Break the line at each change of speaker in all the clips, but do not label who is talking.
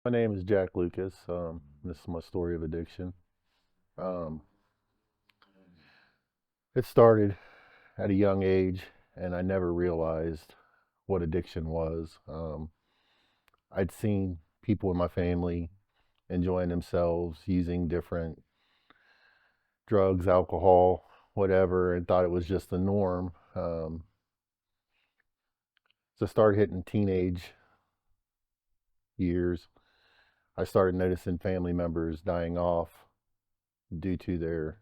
My name is Jack Lucas. This is my story of addiction. Um, it started at a young age, and I never realized what addiction was. I'd seen people in my family enjoying themselves using different drugs, alcohol, whatever, and thought it was just the norm. So I started hitting teenage years. I started noticing family members dying off due to their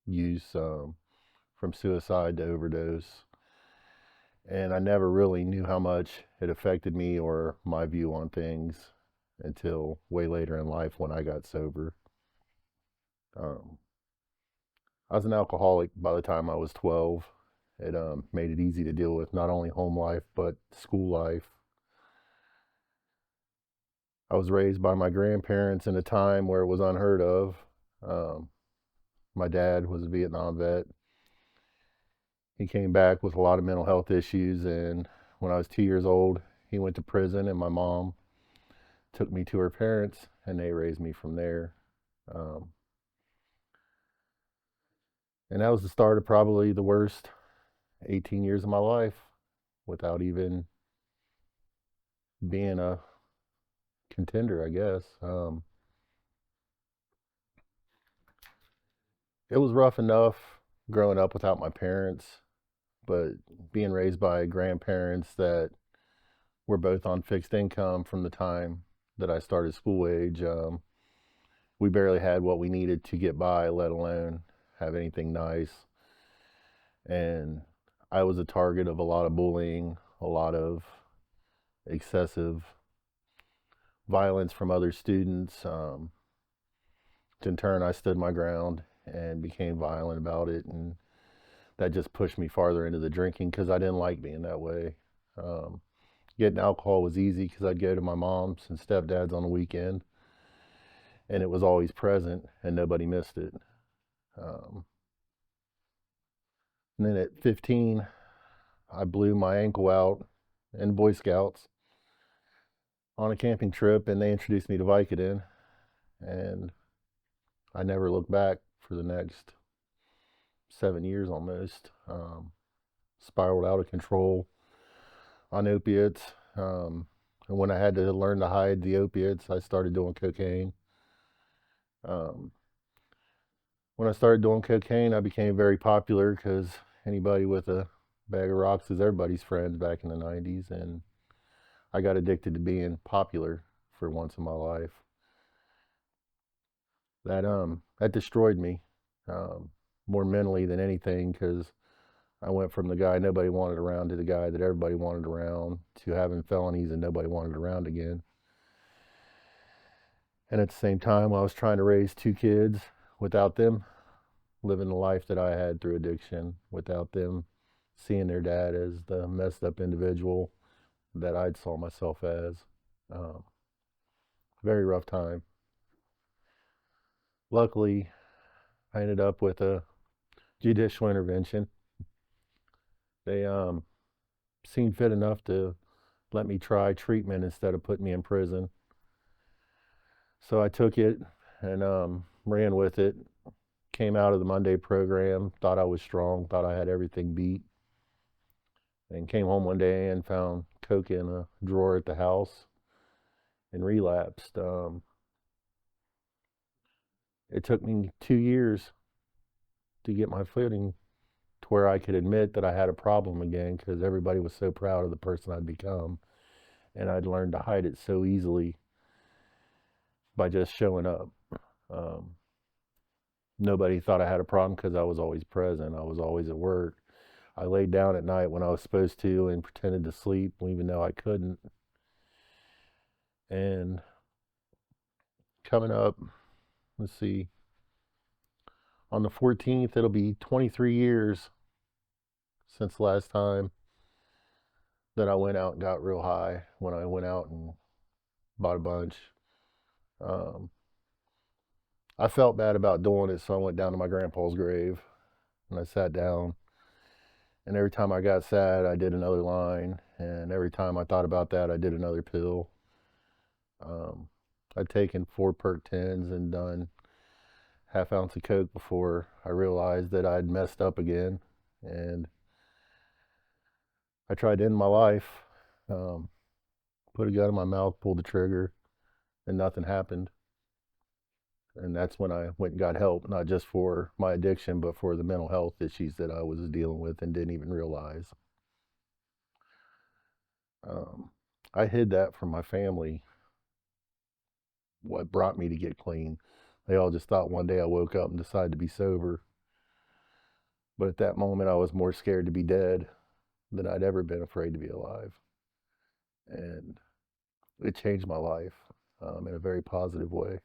use, from suicide to overdose. And I never really knew how much it affected me or my view on things until way later in life when I got sober. Um, I was an alcoholic by the time I was 12. It made it easy to deal with not only home life but school life. I was raised by my grandparents in a time where it was unheard of. Um, my dad was a Vietnam vet. He came back with a lot of mental health issues, and when I was 2 years old, he went to prison, and my mom took me to her parents, and they raised me from there. Um, and that was the start of probably the worst 18 years of my life without even being a contender, I guess. It was rough enough growing up without my parents, but being raised by grandparents that were both on fixed income from the time that I started school age, we barely had what we needed to get by, let alone have anything nice. And I was a target of a lot of bullying, a lot of excessive violence from other students. In turn, I stood my ground and became violent about it, and that just pushed me farther into the drinking because I didn't like being that way. Um, Getting alcohol was easy because I'd go to my mom's and stepdad's on the weekend, and it was always present, and nobody missed it. Um, and then at 15, I blew my ankle out in Boy Scouts on a camping trip, and they introduced me to Vicodin, and I never looked back for the next 7 years almost. Spiraled out of control on opiates. And when I had to learn to hide the opiates, I started doing cocaine. Um, when I started doing cocaine, I became very popular because anybody with a bag of rocks is everybody's friend back in the 90s. And I got addicted to being popular for once in my life. That destroyed me, um, more mentally than anything, because I went from the guy nobody wanted around to the guy that everybody wanted around to having felonies and nobody wanted around again. And at the same time, I was trying to raise two kids without them living the life that I had through addiction, without them seeing their dad as the messed up individual that I'd saw myself as. Um, Very rough time. Luckily, I ended up with a judicial intervention. They seemed fit enough to let me try treatment instead of putting me in prison. So I took it and ran with it. Came out of the Monday program, thought I was strong, thought I had everything beat, and came home one day and found coke in a drawer at the house and relapsed. It took me 2 years to get my footing to where I could admit that I had a problem again because everybody was so proud of the person I'd become. And I'd learned to hide it so easily by just showing up. Um, Nobody thought I had a problem because I was always present. I was always at work. I laid down at night when I was supposed to and pretended to sleep, even though I couldn't. And coming up, let's see, on the 14th, it'll be 23 years since the last time that I went out and got real high, when I went out and bought a bunch. Um, I felt bad about doing it, so I went down to my grandpa's grave and I sat down. And every time I got sad, I did another line. And every time I thought about that, I did another pill. Um, I'd taken 4 perk 10s and done half ounce of coke before I realized that I'd messed up again, and I tried to end my life. Um, Put a gun in my mouth, pulled the trigger, and nothing happened. And that's when I went and got help, not just for my addiction, but for the mental health issues that I was dealing with and didn't even realize. Um, I hid that from my family, what brought me to get clean. They all just thought one day I woke up and decided to be sober. But at that moment, I was more scared to be dead than I'd ever been afraid to be alive. And it changed my life in a very positive way.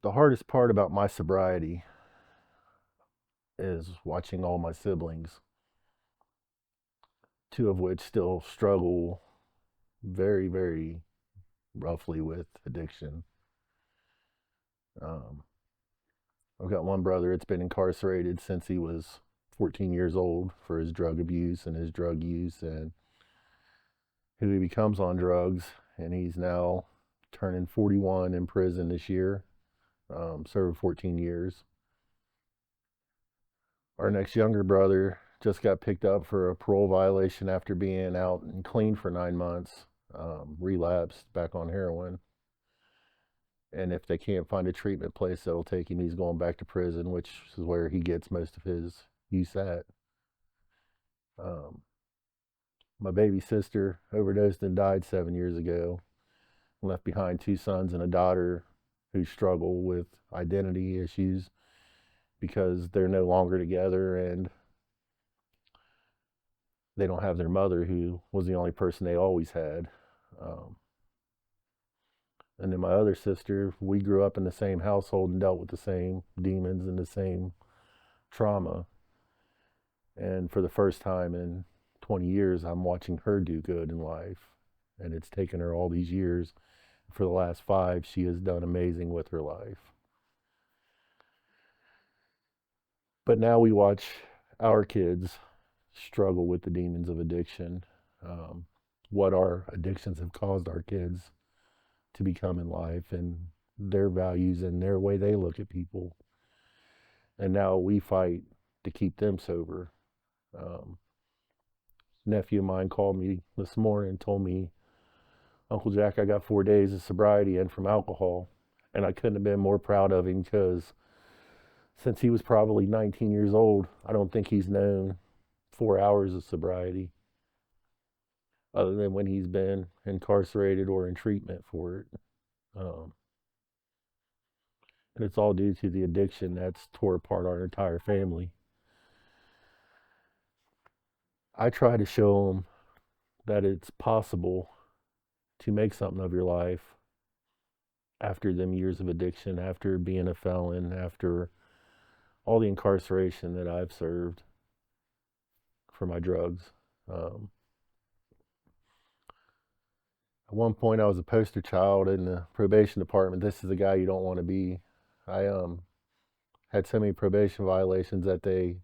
The hardest part about my sobriety is watching all my siblings, two of which still struggle very, very roughly with addiction. Um, I've got one brother that's been incarcerated since he was 14 years old for his drug abuse and his drug use, and who he becomes on drugs, and he's now turning 41 in prison this year, served 14 years. Our next younger brother just got picked up for a parole violation after being out and clean for 9 months, relapsed back on heroin. And if they can't find a treatment place that'll take him, he's going back to prison, which is where he gets most of his use at. Um, my baby sister overdosed and died 7 years ago. Left behind 2 sons and a daughter who struggle with identity issues because they're no longer together and they don't have their mother, who was the only person they always had. Um, and then my other sister, we grew up in the same household and dealt with the same demons and the same trauma. And for the first time in 20 years, I'm watching her do good in life. And it's taken her all these years. For the last 5, she has done amazing with her life. But now we watch our kids struggle with the demons of addiction, um, what our addictions have caused our kids to become in life, and their values and their way they look at people. And now we fight to keep them sober. Um, Nephew of mine called me this morning and told me, Uncle Jack, I got 4 days of sobriety and from alcohol. And I couldn't have been more proud of him because since he was probably 19 years old, I don't think he's known 4 hours of sobriety other than when he's been incarcerated or in treatment for it. Um, and it's all due to the addiction that's tore apart our entire family. I try to show him that it's possible to make something of your life after them years of addiction, after being a felon, after all the incarceration that I've served for my drugs. Um, at one point, I was a poster child in the probation department. This is the guy you don't want to be. I had so many probation violations that they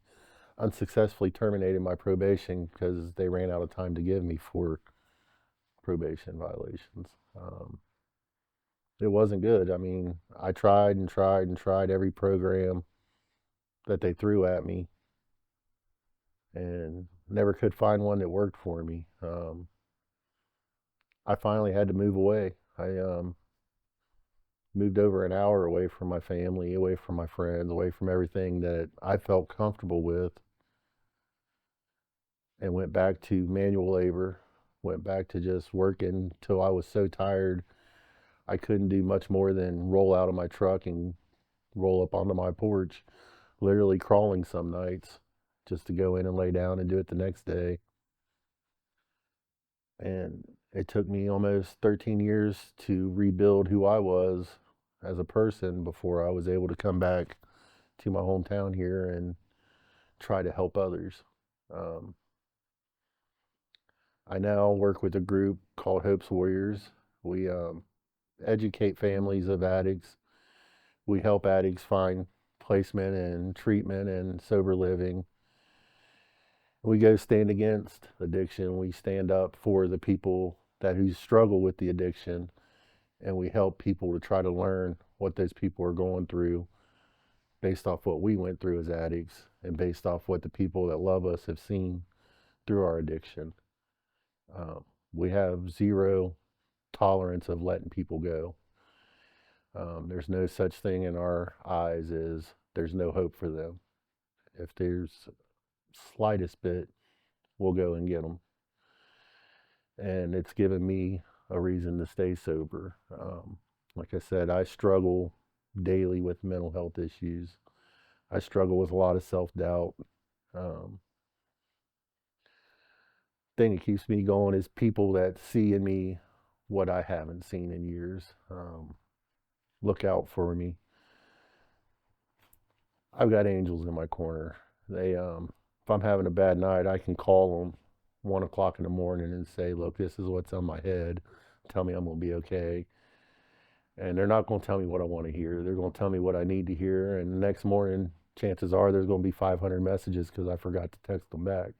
unsuccessfully terminated my probation because they ran out of time to give me for probation violations. It wasn't good. I mean, I tried and tried and tried every program that they threw at me and never could find one that worked for me. I finally had to move away. I moved over an hour away from my family, away from my friends, away from everything that I felt comfortable with, and went back to manual labor, went back to just working till I was so tired I couldn't do much more than roll out of my truck and roll up onto my porch, literally crawling some nights just to go in and lay down and do it the next day. And it took me almost 13 years to rebuild who I was as a person before I was able to come back to my hometown here and try to help others. Um, I now work with a group called Hope's Warriors. We educate families of addicts. We help addicts find placement and treatment and sober living. We go stand against addiction. We stand up for the people that who struggle with the addiction, and we help people to try to learn what those people are going through based off what we went through as addicts and based off what the people that love us have seen through our addiction. We have zero tolerance of letting people go. There's no such thing in our eyes as there's no hope for them. If there's slightest bit, we'll go and get them. And it's given me a reason to stay sober. Like I said, I struggle daily with mental health issues. I struggle with a lot of self doubt. Um, thing that keeps me going is people that see in me what I haven't seen in years. Look out for me. I've got angels in my corner. If I'm having a bad night, I can call them 1 o'clock in the morning and say, "Look, this is what's on my head. Tell me I'm gonna be okay." And they're not gonna tell me what I want to hear. They're gonna tell me what I need to hear. And the next morning, chances are there's gonna be 500 messages because I forgot to text them back.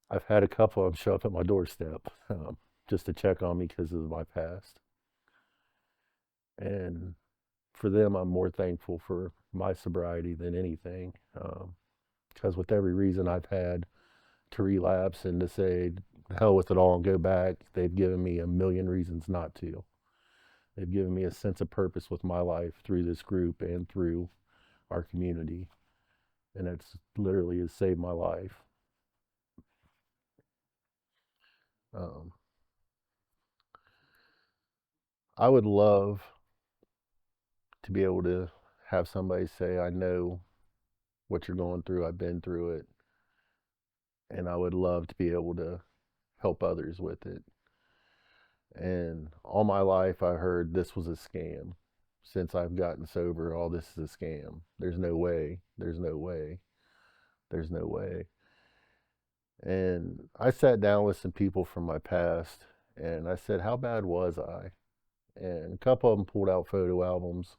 I've had a couple of them show up at my doorstep just to check on me because of my past. And for them, I'm more thankful for my sobriety than anything. Because with every reason I've had to relapse and to say, hell with it all and go back, they've given me a million reasons not to. They've given me a sense of purpose with my life through this group and through our community. And it's literally has saved my life. Um, I would love to be able to have somebody say, I know what you're going through, I've been through it, and I would love to be able to help others with it. And all my life, I heard this was a scam. Since I've gotten sober, all this is a scam. There's no way. There's no way. There's no way. And I sat down with some people from my past and I said, how bad was I? And a couple of them pulled out photo albums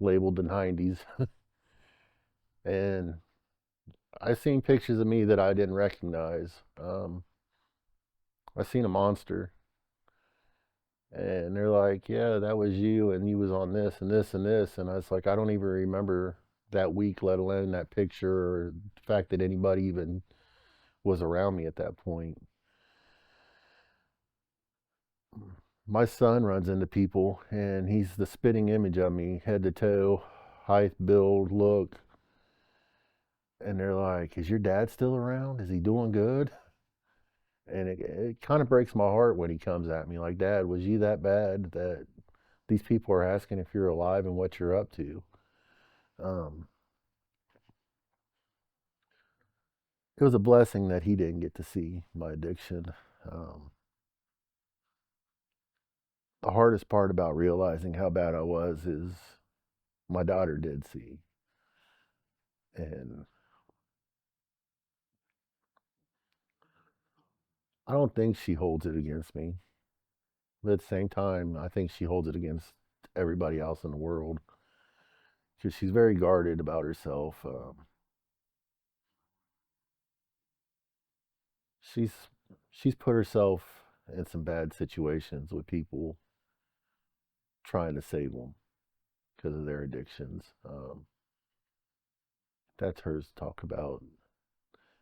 labeled the 90s. And I seen pictures of me that I didn't recognize. I seen a monster. And they're like, yeah, that was you, and you was on this and this and this. And I was like, I don't even remember that week, let alone that picture or the fact that anybody even was around me at that point. My son runs into people, and he's the spitting image of me, head to toe, height, build, look. And they're like, is your dad still around? Is he doing good? And it kind of breaks my heart when he comes at me like, Dad, was you that bad that these people are asking if you're alive and what you're up to? Um, it was a blessing that he didn't get to see my addiction. Um, the hardest part about realizing how bad I was is my daughter did see. And I don't think she holds it against me. But at the same time, I think she holds it against everybody else in the world because she's very guarded about herself. She's she's put herself in some bad situations with people trying to save them because of their addictions. That's hers to talk about.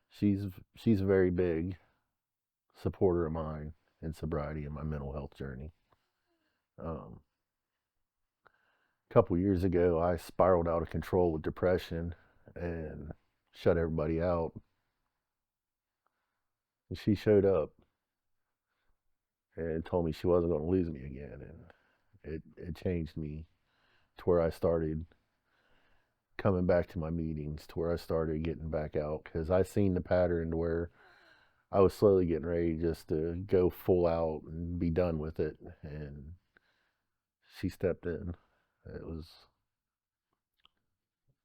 She's a very big supporter of mine in sobriety and my mental health journey. A couple years ago, I spiraled out of control with depression and shut everybody out. And she showed up and told me she wasn't going to lose me again, and it changed me to where I started coming back to my meetings, to where I started getting back out because I seen the pattern to where I was slowly getting ready just to go full out and be done with it. And she stepped in. It was,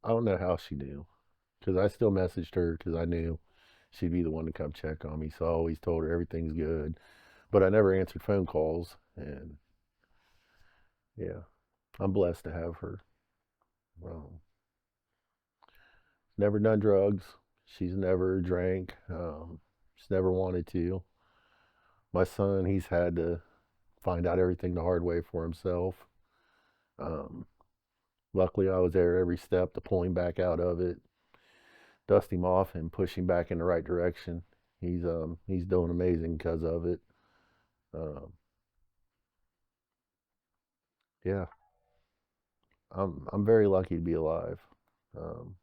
I don't know how she knew because I still messaged her because I knew she'd be the one to come check on me. So I always told her everything's good, but I never answered phone calls. And yeah, I'm blessed to have her. Um, never done drugs. She's never drank. She's never wanted to. My son, he's had to find out everything the hard way for himself. Um, Luckily, I was there every step to pull him back out of it, dust him off, and push him back in the right direction. He's doing amazing because of it. Um, yeah, I'm very lucky to be alive. Um,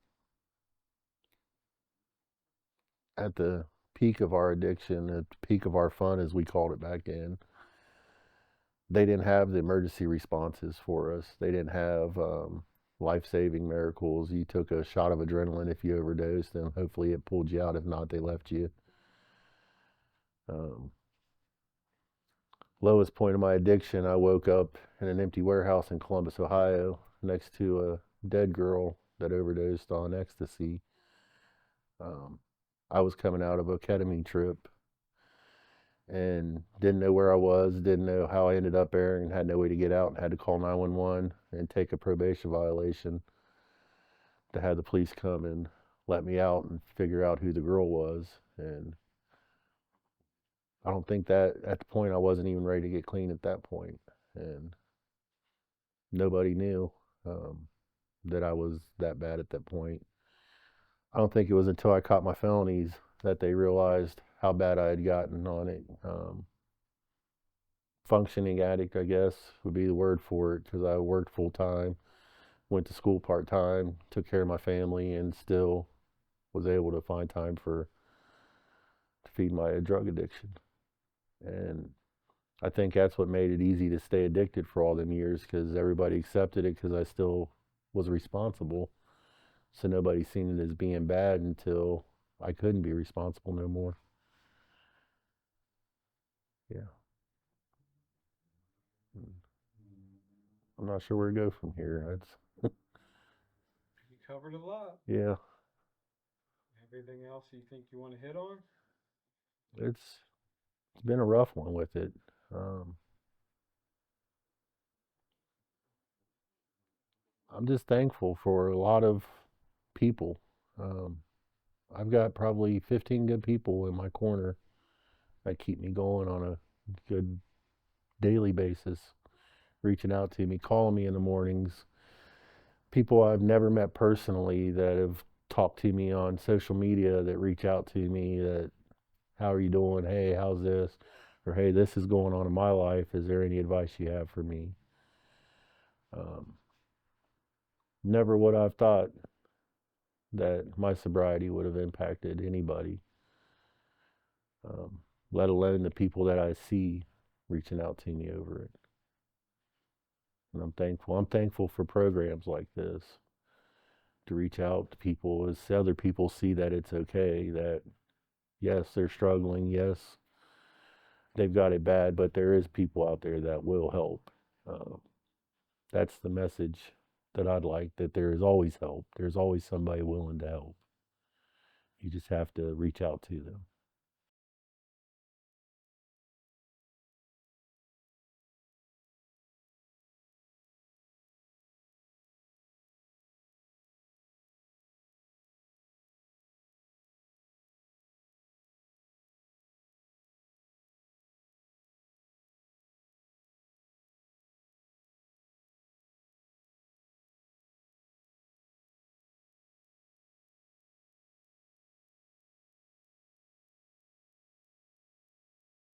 at the peak of our addiction, at the peak of our fun, as we called it back then, they didn't have the emergency responses for us. They didn't have life-saving miracles. You took a shot of adrenaline if you overdosed, and hopefully it pulled you out. If not, they left you. Um, Lowest point of my addiction, I woke up in an empty warehouse in Columbus, Ohio, next to a dead girl that overdosed on ecstasy. Um, I was coming out of a ketamine trip and didn't know where I was, didn't know how I ended up there, and had no way to get out, and had to call 911 and take a probation violation to have the police come and let me out and figure out who the girl was. And I don't think that at the point I wasn't even ready to get clean at that point, and nobody knew um, that I was that bad at that point. I don't think it was until I caught my felonies that they realized how bad I had gotten on it. Functioning addict, I guess, would be the word for it, because I worked full time, went to school part time, took care of my family, and still was able to find time for to feed my drug addiction. And I think that's what made it easy to stay addicted for all them years, because everybody accepted it because I still was responsible. So nobody seen it as being bad until I couldn't be responsible no more. Yeah. I'm not sure where to go from here. It's
You covered a lot.
yeah.
Everything else you think you want to hit on?
It's it's been a rough one with it. Um, I'm just thankful for a lot of people. Um, I've got probably 15 good people in my corner that keep me going on a good daily basis, reaching out to me, calling me in the mornings. People I've never met personally that have talked to me on social media, that reach out to me, that, how are you doing? Hey, how's this? Or hey, this is going on in my life. Is there any advice you have for me? Um, Never would I've thought that my sobriety would have impacted anybody, um, let alone the people that I see reaching out to me over it. And I'm thankful. I'm thankful for programs like this to reach out to people as other people see that it's okay, that yes, they're struggling, yes, they've got it bad, but there is people out there that will help. Uh, that's the message that I'd like, that there is always help. There's always somebody willing to help. You just have to reach out to them.